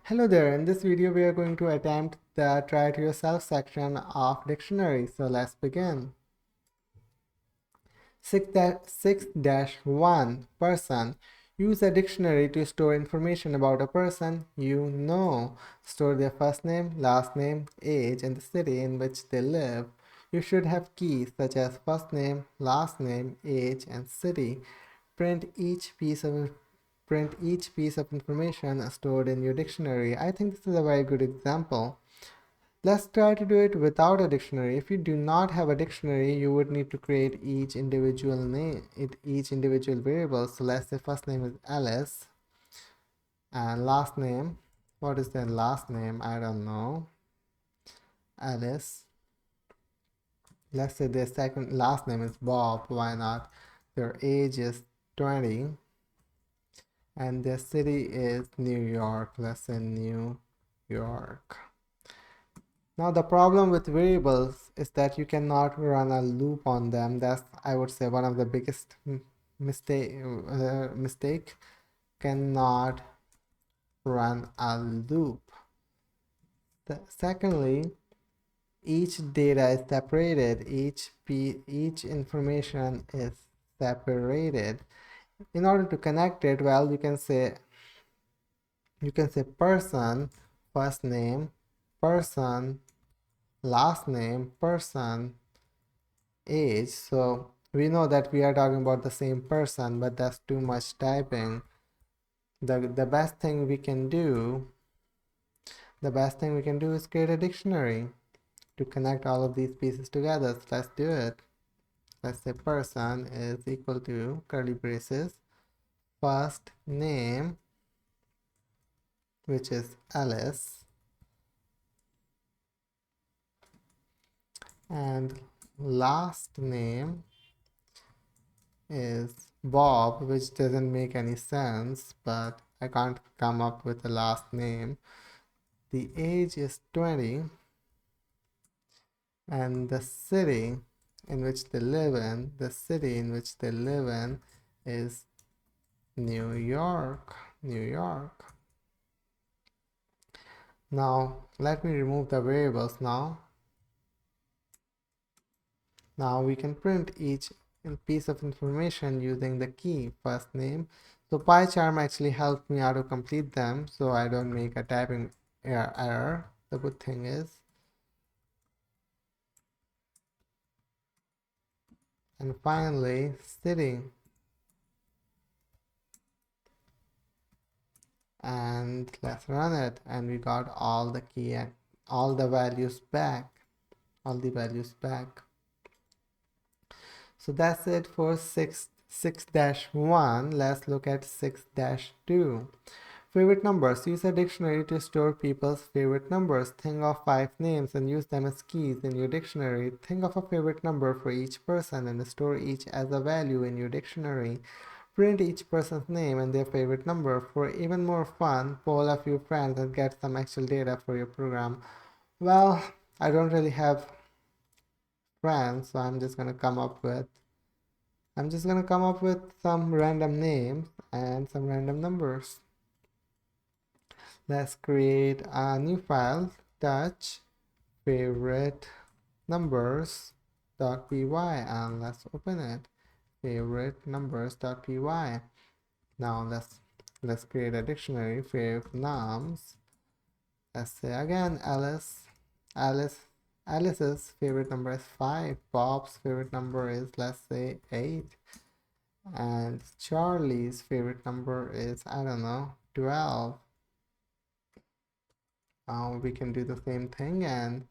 Hello there, in this video we are going to attempt the try it yourself section of dictionary. So let's begin. 6-1 person. Use a dictionary to store information about a person you know. Store their first name, last name, age, and the city in which they live. You should have keys such as first name, last name, age, and city. Print each piece of information stored in your dictionary. I think this is a very good example. Let's try to do it without a dictionary. If you do not have a dictionary, you would need to create each individual variable. So let's say first name is Alice and last name. What is their last name? I don't know. Alice. Let's say their second last name is Bob. Why not? Their age is 20 and their city is New York. Let's say New York. Now the problem with variables is that you cannot run a loop on them. That's, I would say, one of the biggest mistake. Cannot run a loop. Secondly, each data is separated. Each information is separated. In order to connect it, well, you can say person, first name, person, last name, person, age. So we know that we are talking about the same person, but that's too much typing. The best thing we can do is create a dictionary to connect all of these pieces together. So let's do it. Let's say person is equal to curly braces first name, which is Alice, and last name is Bob, which doesn't make any sense, but I can't come up with a last name. The age is 20 and the city in which they live in is New York. Now let me remove the variables. Now we can print each piece of information using the key first name. So PyCharm actually helped me out to complete them so I don't make a typing error. The good thing is, and finally city, and let's run it, and we got all the key and all the values back. So that's it for 6-1. Let's look at 6-2. Favorite numbers. Use a dictionary to store people's favorite numbers. Think of 5 names and use them as keys in your dictionary. Think of a favorite number for each person and store each as a value in your dictionary. Print each person's name and their favorite number. For even more fun, poll a few friends and get some actual data for your program. Well, I don't really have friends, so I'm just gonna come up with some random names and some random numbers. Let's create a new file, touch favorite numbers.py, and let's open it. Favorite numbers.py. Now let's create a dictionary. Fav nums. Let's say again Alice's favorite number is 5. Bob's favorite number is, let's say, 8. And Charlie's favorite number is, I don't know, 12. Now we can do the same thing and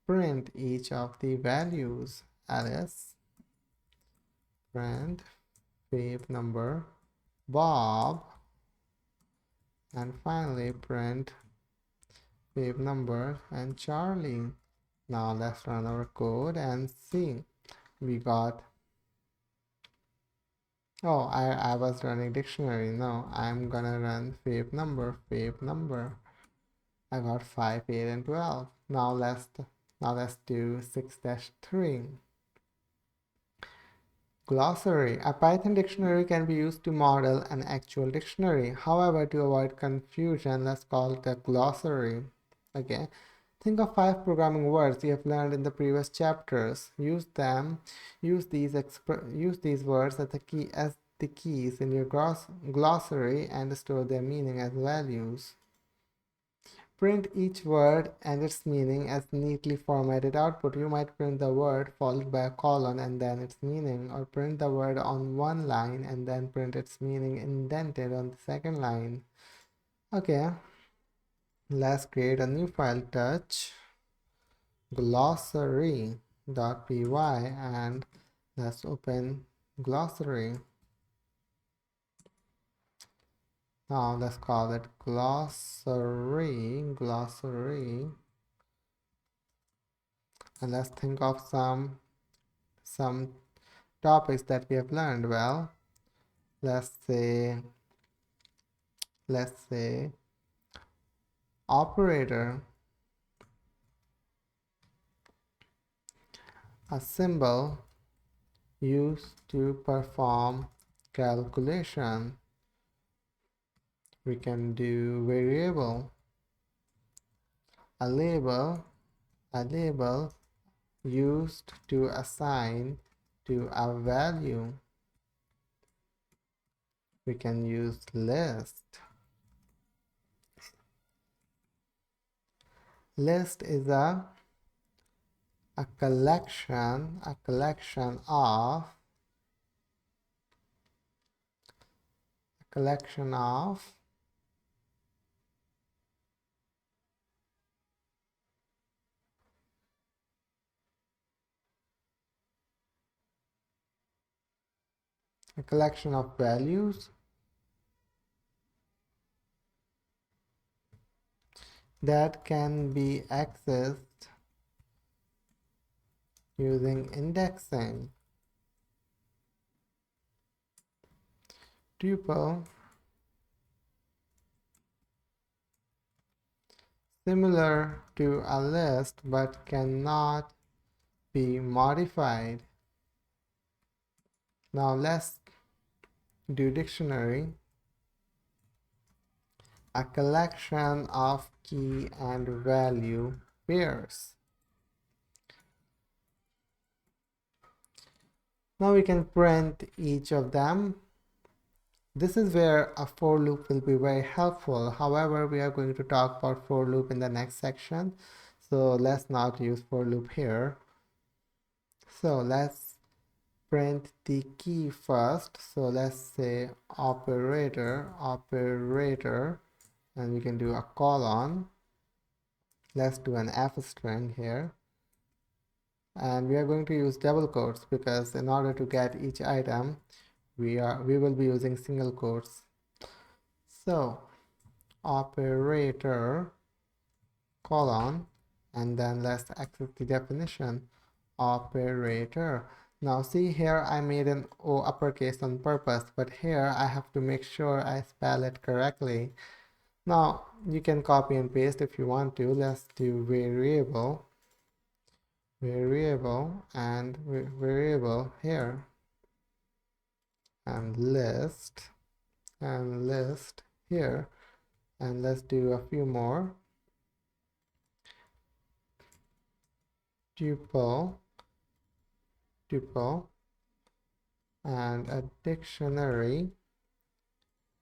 print each of the values. Alice, print fav number, Bob, and finally print fav number and Charlie. Now let's run our code and see. We got, oh, I was running dictionary. No, I'm gonna run fav number. I got 5, 8, and 12. Now let's do 6-3. Glossary. A Python dictionary can be used to model an actual dictionary. However, to avoid confusion, let's call it a glossary. Okay. Think of 5 programming words you have learned in the previous chapters. Use them. Use these words as the keys in your glossary and store their meaning as values. Print each word and its meaning as neatly formatted output. You might print the word followed by a colon and then its meaning, or print the word on one line and then print its meaning indented on the second line. Okay, let's create a new file, touch glossary.py, and let's open glossary. Now let's call it glossary, and let's think of some topics that we have learned. Well, let's say operator, a symbol used to perform calculation. We can do variable, a label used to assign to a value. We can use list. List is a collection of values that can be accessed using indexing. Tuple, similar to a list but cannot be modified. Now let's do dictionary, a collection of key and value pairs. Now we can print each of them. This is where a for loop will be very helpful. However, we are going to talk about for loop in the next section, so let's not use for loop here. So let's print the key first. So let's say operator, and we can do a colon. Let's do an F string here, and we are going to use double quotes because in order to get each item we will be using single quotes. So operator colon, and then let's access the definition, operator. Now see here, I made an O uppercase on purpose, but here I have to make sure I spell it correctly. Now you can copy and paste if you want to. Let's do variable and variable here, and list here, and let's do a few more. Tuple and a dictionary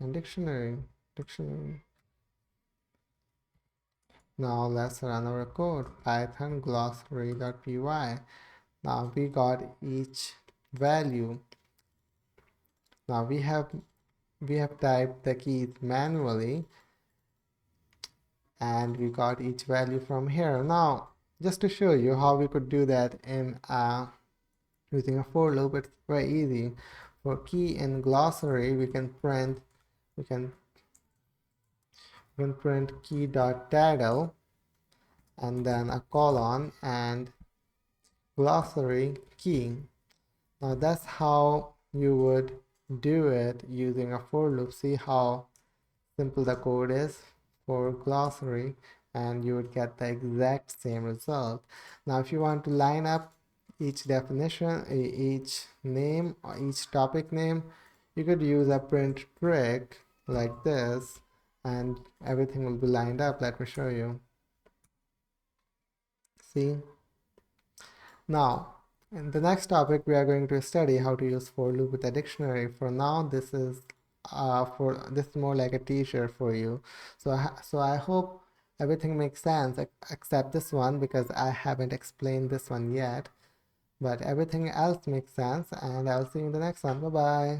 and dictionary. Now let's run our code, python glossary.py. Now we got each value. Now we have typed the keys manually and we got each value from here. Now just to show you how we could do that in using a for loop, it's very easy. For key in glossary, we can print key.title and then a colon and glossary key. Now that's how you would do it using a for loop. See how simple the code is for glossary, and you would get the exact same result. Now if you want to line up each definition, each name, or each topic name, you could use a print trick like this, and everything will be lined up. Let me show you. See? Now, in the next topic, we are going to study how to use for loop with a dictionary. For now, this is more like a teaser for you. So I hope everything makes sense except this one, because I haven't explained this one yet. But everything else makes sense, and I'll see you in the next one. Bye bye.